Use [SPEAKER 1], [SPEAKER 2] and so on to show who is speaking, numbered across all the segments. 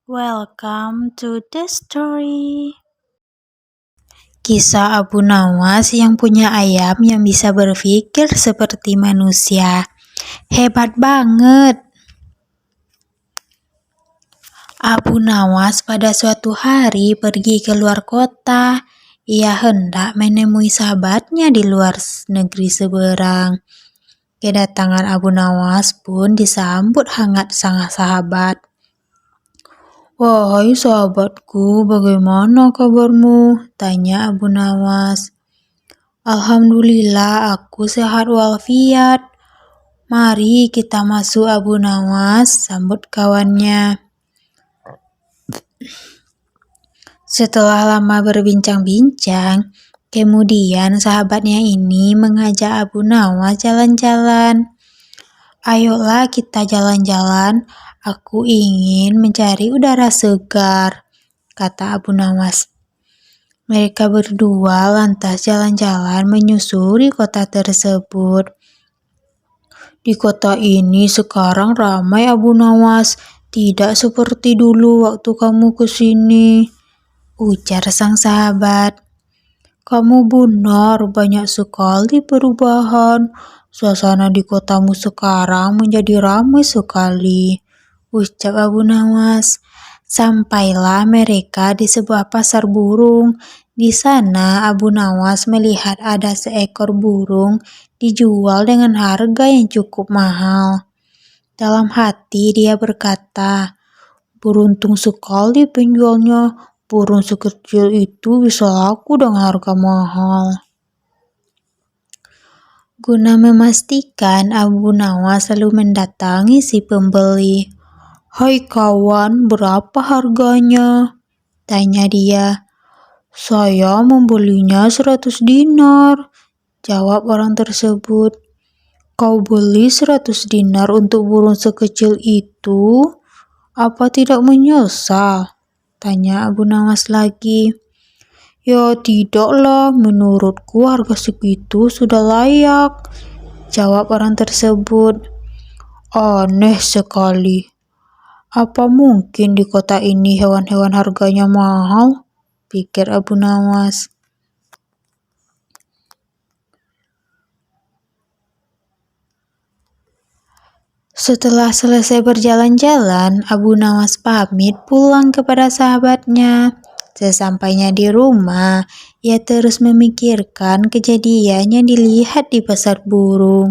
[SPEAKER 1] Welcome to the story. Kisah Abu Nawas yang punya ayam yang bisa berpikir seperti manusia. Hebat banget! Abu Nawas pada suatu hari pergi ke luar kota. Ia hendak menemui sahabatnya di luar negeri seberang. Kedatangan Abu Nawas pun disambut hangat sang sahabat. "Wahai sahabatku, bagaimana kabarmu?" tanya Abu Nawas. "Alhamdulillah, aku sehat walafiat." "Mari kita masuk, Abu Nawas," sambut kawannya. Setelah lama berbincang-bincang, kemudian sahabatnya ini mengajak Abu Nawas jalan-jalan. "Ayolah kita jalan-jalan, aku ingin mencari udara segar," kata Abu Nawas. Mereka berdua lantas jalan-jalan menyusuri kota tersebut. "Di kota ini sekarang ramai, Abu Nawas, tidak seperti dulu waktu kamu ke sini," ujar sang sahabat. "Kamu benar, banyak sekali perubahan. Suasana di kotamu sekarang menjadi ramai sekali," ucap Abu Nawas. Sampailah mereka di sebuah pasar burung. Di sana Abu Nawas melihat ada seekor burung dijual dengan harga yang cukup mahal. Dalam hati dia berkata, "Beruntung sekali penjualnya, burung sekecil itu bisa laku dengan harga mahal." Guna memastikan, Abu Nawas selalu mendatangi si pembeli. "Hai kawan, berapa harganya?" tanya dia. "Saya membelinya 100 dinar," jawab orang tersebut. "Kau beli 100 dinar untuk burung sekecil itu? Apa tidak menyesal?" tanya Abu Nawas lagi. "Ya tidaklah, menurutku harga segitu sudah layak," jawab orang tersebut. "Aneh sekali. Apa mungkin di kota ini hewan-hewan harganya mahal?" pikir Abu Nawas. Setelah selesai berjalan-jalan, Abu Nawas pamit pulang kepada sahabatnya. Sesampainya di rumah, ia terus memikirkan kejadian yang dilihat di pasar burung.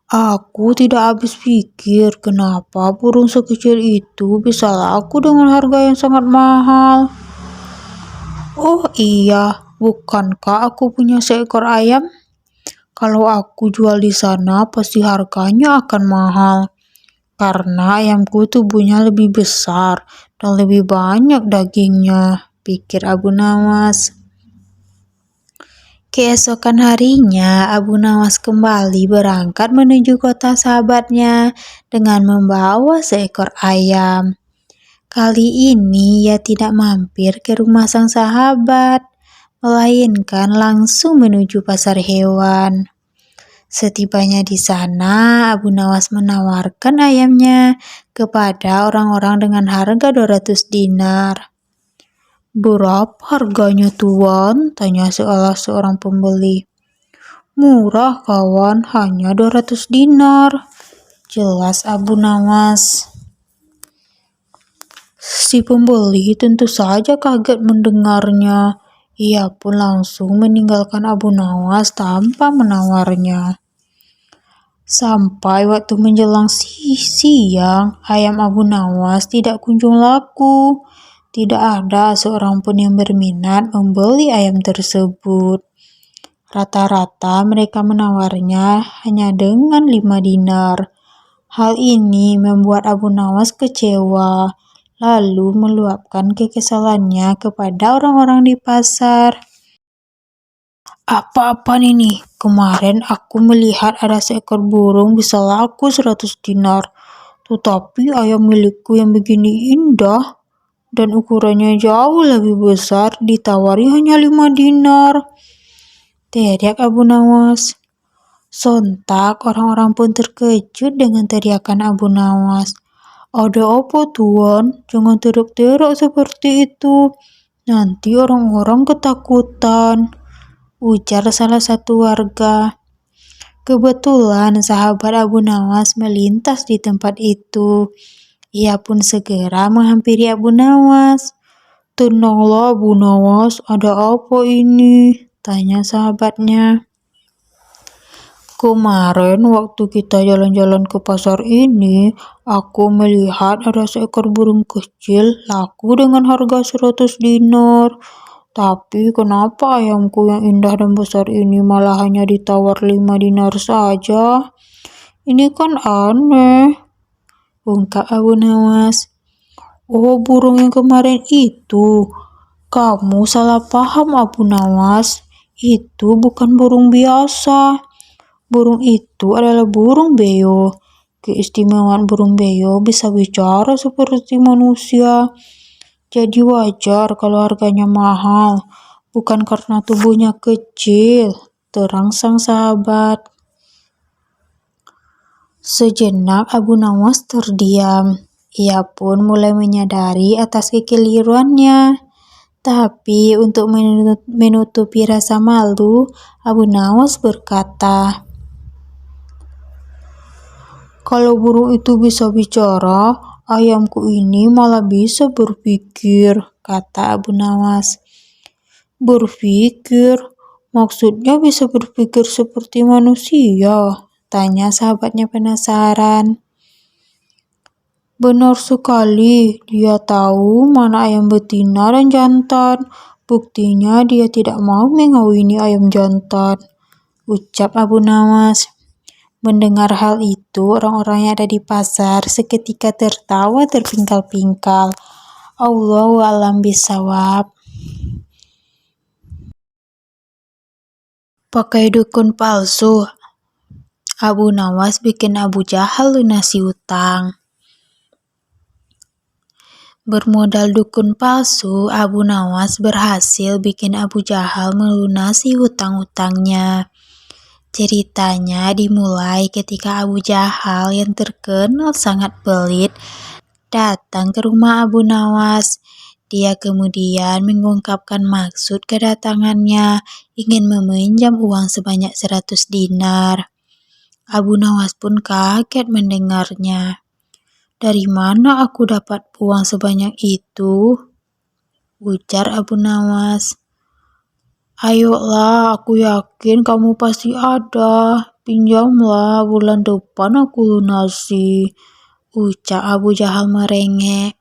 [SPEAKER 1] "Aku tidak habis pikir kenapa burung sekecil itu bisa laku dengan harga yang sangat mahal. Oh iya, bukankah aku punya seekor ayam? Kalau aku jual di sana pasti harganya akan mahal, karena ayamku tubuhnya lebih besar dan lebih banyak dagingnya," pikir Abu Nawas. Keesokan harinya, Abu Nawas kembali berangkat menuju kota sahabatnya dengan membawa seekor ayam. Kali ini ia tidak mampir ke rumah sang sahabat, melainkan langsung menuju pasar hewan. Setibanya di sana, Abu Nawas menawarkan ayamnya kepada orang-orang dengan harga 200 dinar. "Berapa harganya, Tuan?" tanya salah seorang pembeli. "Murah, kawan, hanya 200 dinar," jelas Abu Nawas. Si pembeli tentu saja kaget mendengarnya. Ia pun langsung meninggalkan Abu Nawas tanpa menawarnya. Sampai waktu menjelang siang, ayam Abu Nawas tidak kunjung laku. Tidak ada seorang pun yang berminat membeli ayam tersebut. Rata-rata mereka menawarnya hanya dengan 5 dinar. Hal ini membuat Abu Nawas kecewa, lalu meluapkan kekesalannya kepada orang-orang di pasar. "Apa-apaan ini? Kemarin aku melihat ada seekor burung bisa laku 100 dinar. Tetapi ayam milikku yang begini indah dan ukurannya jauh lebih besar ditawari hanya 5 dinar. Teriak Abu Nawas. Sontak orang-orang pun terkejut dengan teriakan Abu Nawas. Ada apa tuan? Jangan teriak-teriak seperti itu. Nanti orang-orang ketakutan, ujar salah satu warga. Kebetulan sahabat Abu Nawas melintas di tempat itu. Ia pun segera menghampiri Abu Nawas. "Tenanglah Abu Nawas, ada apa ini?" tanya sahabatnya. "Kemarin waktu kita jalan-jalan ke pasar ini, aku melihat ada seekor burung kecil laku dengan harga 100 dinar. Tapi kenapa ayamku yang indah dan besar ini malah hanya ditawar 5 dinar saja? Ini kan aneh," ungkap Abu Nawas. "Oh, burung yang kemarin itu. Kamu salah paham Abu Nawas. Itu bukan burung biasa. Burung itu adalah burung beo. Keistimewaan burung beo bisa bicara seperti manusia. Jadi wajar kalau harganya mahal, bukan karena tubuhnya kecil," terang sang sahabat. Sejenak Abu Nawas terdiam. Ia pun mulai menyadari atas kekeliruannya. Tapi untuk menutupi rasa malu, Abu Nawas berkata, "Kalau burung itu bisa bicara, ayamku ini malah bisa berpikir," kata Abu Nawas. "Berpikir? Maksudnya bisa berpikir seperti manusia?" tanya sahabatnya penasaran. "Benar sekali, dia tahu mana ayam betina dan jantan. Buktinya dia tidak mau mengawini ayam jantan," ucap Abu Nawas. Mendengar hal itu, orang-orang yang ada di pasar seketika tertawa terpingkal-pingkal. Allahu a'lam bishawab. Pakai dukun palsu, Abu Nawas bikin Abu Jahal lunasi hutang. Bermodal dukun palsu, Abu Nawas berhasil bikin Abu Jahal melunasi hutang-hutangnya. Ceritanya dimulai ketika Abu Jahal yang terkenal sangat pelit datang ke rumah Abu Nawas. Dia kemudian mengungkapkan maksud kedatangannya, ingin meminjam uang sebanyak 100 dinar. Abu Nawas pun kaget mendengarnya. "Dari mana aku dapat uang sebanyak itu?" ujar Abu Nawas. "Ayolah, aku yakin kamu pasti ada. Pinjamlah, bulan depan aku lunasi," ucap Abu Jahal merengek.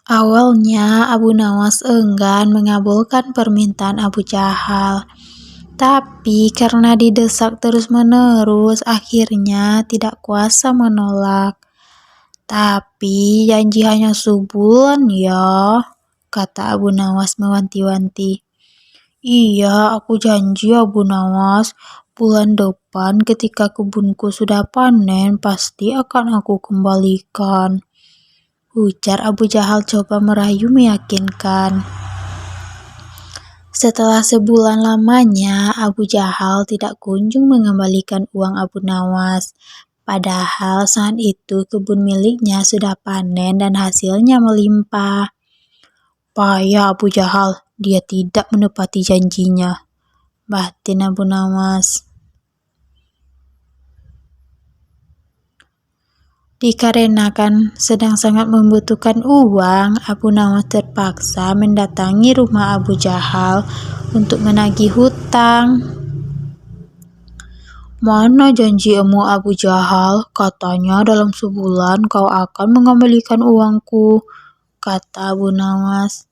[SPEAKER 1] Awalnya Abu Nawas enggan mengabulkan permintaan Abu Jahal. Tapi karena didesak terus-menerus, akhirnya tidak kuasa menolak. "Tapi janji hanya sebulan ya," kata Abu Nawas mewanti-wanti. "Iya, aku janji Abu Nawas. Bulan depan ketika kebunku sudah panen, pasti akan aku kembalikan," ujar Abu Jahal coba merayu meyakinkan. Setelah sebulan lamanya, Abu Jahal tidak kunjung mengembalikan uang Abu Nawas. Padahal saat itu kebun miliknya sudah panen dan hasilnya melimpah. "Payah Abu Jahal, dia tidak menepati janjinya," batin Abu Nawas. Dikarenakan sedang sangat membutuhkan uang, Abu Nawas terpaksa mendatangi rumah Abu Jahal untuk menagih hutang. "Mana janjimu Abu Jahal? Katanya dalam sebulan kau akan mengembalikan uangku," kata Abu Nawas.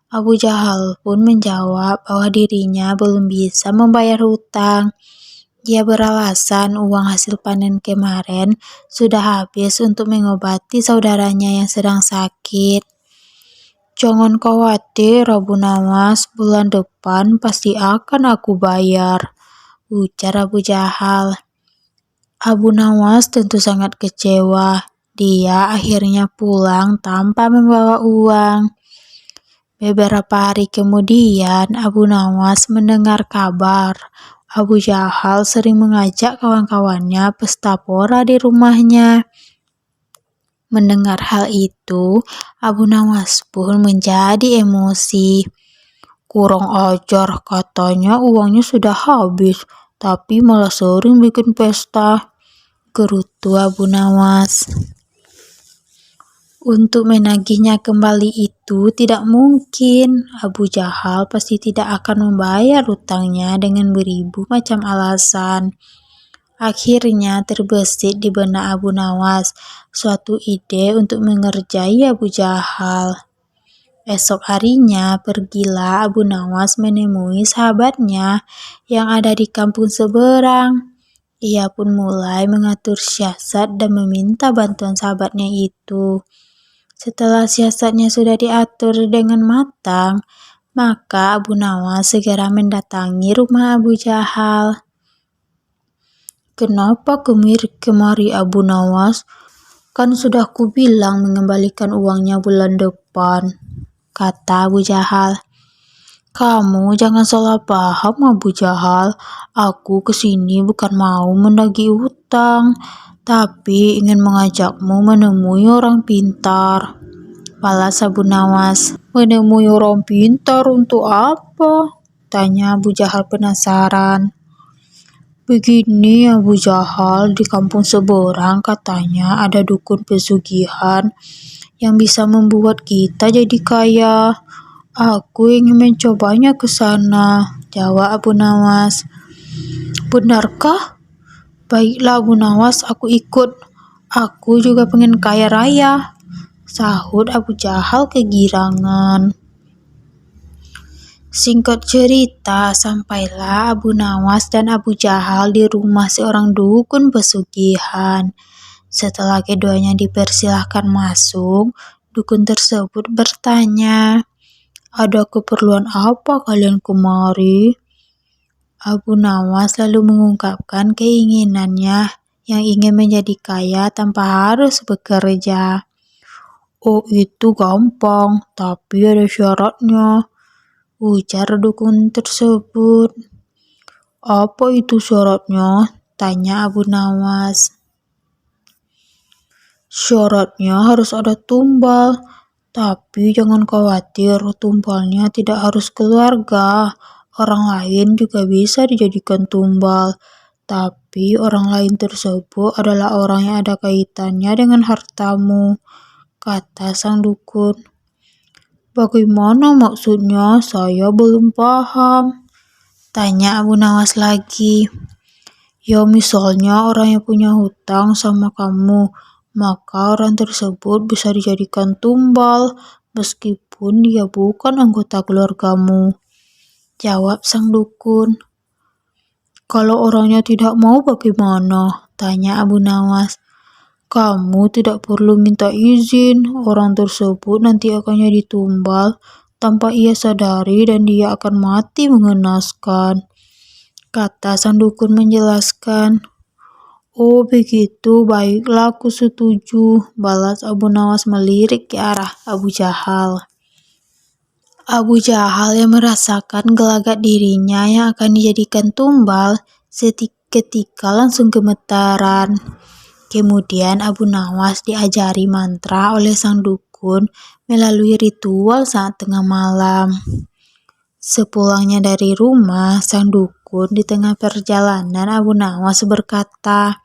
[SPEAKER 1] Abu Jahal pun menjawab bahwa dirinya belum bisa membayar hutang. Dia beralasan uang hasil panen kemarin sudah habis untuk mengobati saudaranya yang sedang sakit. "Jangan khawatir Abu Nawas, bulan depan pasti akan aku bayar," ujar Abu Jahal. Abu Nawas tentu sangat kecewa. Dia akhirnya pulang tanpa membawa uang. Beberapa hari kemudian, Abu Nawas mendengar kabar Abu Jahal sering mengajak kawan-kawannya pesta pora di rumahnya. Mendengar hal itu, Abu Nawas pun menjadi emosi. Kurang ajar, katanya uangnya sudah habis, tapi malah sering bikin pesta, gerutu Abu Nawas. Untuk menagihnya kembali itu tidak mungkin. Abu Jahal pasti tidak akan membayar utangnya dengan beribu macam alasan. Akhirnya terbesit di benak Abu Nawas suatu ide untuk mengerjai Abu Jahal. Esok harinya pergilah Abu Nawas menemui sahabatnya yang ada di kampung seberang. Ia pun mulai mengatur siasat dan meminta bantuan sahabatnya itu. Setelah siasatnya sudah diatur dengan matang, maka Abu Nawas segera mendatangi rumah Abu Jahal. "Kenapa kemari Abu Nawas? Kan sudah kubilang mengembalikan uangnya bulan depan," kata Abu Jahal. "Kamu jangan salah paham Abu Jahal, aku kesini bukan mau menagih hutang, tapi ingin mengajakmu menemui orang pintar," balas Abu Nawas. "Menemui orang pintar untuk apa?" tanya Abu Jahal penasaran. "Begini Abu Jahal, di kampung seberang katanya ada dukun pesugihan yang bisa membuat kita jadi kaya. Aku ingin mencobanya ke sana," jawab Abu Nawas. "Benarkah? Baiklah Abu Nawas, aku ikut. Aku juga pengen kaya raya," sahut Abu Jahal kegirangan. Singkat cerita, sampailah Abu Nawas dan Abu Jahal di rumah seorang dukun pesugihan. Setelah keduanya dipersilahkan masuk, dukun tersebut bertanya, "Ada keperluan apa kalian kemari?" Abu Nawas lalu mengungkapkan keinginannya yang ingin menjadi kaya tanpa harus bekerja. "Oh, itu gampang, tapi ada syaratnya," ujar dukun tersebut. "Apa itu syaratnya?" tanya Abu Nawas. "Syaratnya harus ada tumbal, tapi jangan khawatir, tumbalnya tidak harus keluarga. Orang lain juga bisa dijadikan tumbal, tapi orang lain tersebut adalah orang yang ada kaitannya dengan hartamu," kata sang dukun. "Bagaimana maksudnya? Saya belum paham," tanya Abu Nawas lagi. "Ya misalnya orang yang punya hutang sama kamu, maka orang tersebut bisa dijadikan tumbal meskipun dia bukan anggota keluargamu," jawab sang dukun. "Kalau orangnya tidak mau bagaimana?" tanya Abu Nawas. "Kamu tidak perlu minta izin, orang tersebut nanti akan jadi tumbal tanpa ia sadari dan dia akan mati mengenaskan," kata sang dukun menjelaskan. "Oh begitu, baiklah aku setuju," balas Abu Nawas melirik ke arah Abu Jahal. Abu Jahal yang merasakan gelagat dirinya yang akan dijadikan tumbal seketika langsung gemetaran. Kemudian Abu Nawas diajari mantra oleh sang dukun melalui ritual saat tengah malam. Sepulangnya dari rumah, sang dukun di tengah perjalanan Abu Nawas berkata,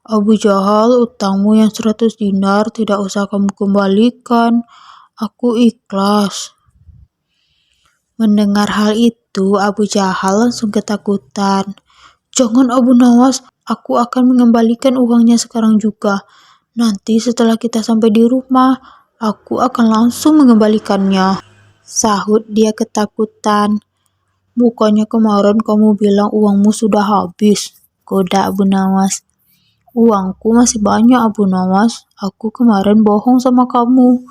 [SPEAKER 1] "Abu Jahal, utangmu yang 100 dinar tidak usah kamu kembalikan. Aku ikhlas." Mendengar hal itu, Abu Jahal langsung ketakutan. "Jangan Abu Nawas, aku akan mengembalikan uangnya sekarang juga. Nanti setelah kita sampai di rumah, aku akan langsung mengembalikannya," sahut dia ketakutan. "Bukannya kemarin kamu bilang uangmu sudah habis?" goda Abu Nawas. "Uangku masih banyak Abu Nawas, aku kemarin bohong sama kamu,"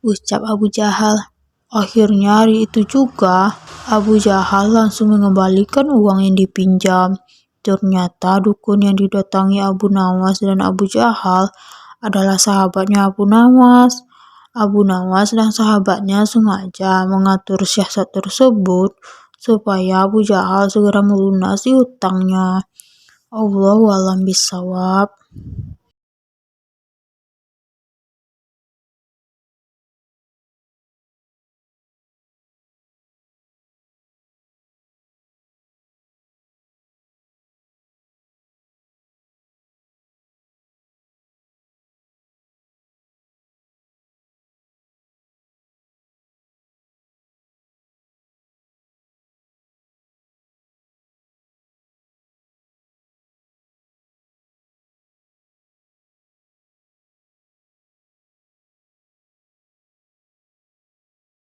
[SPEAKER 1] ucap Abu Jahal. Akhirnya hari itu juga, Abu Jahal langsung mengembalikan uang yang dipinjam. Ternyata dukun yang didatangi Abu Nawas dan Abu Jahal adalah sahabatnya Abu Nawas. Abu Nawas dan sahabatnya sengaja mengatur siasat tersebut supaya Abu Jahal segera melunasi hutangnya. Allahu a'lam bishawab.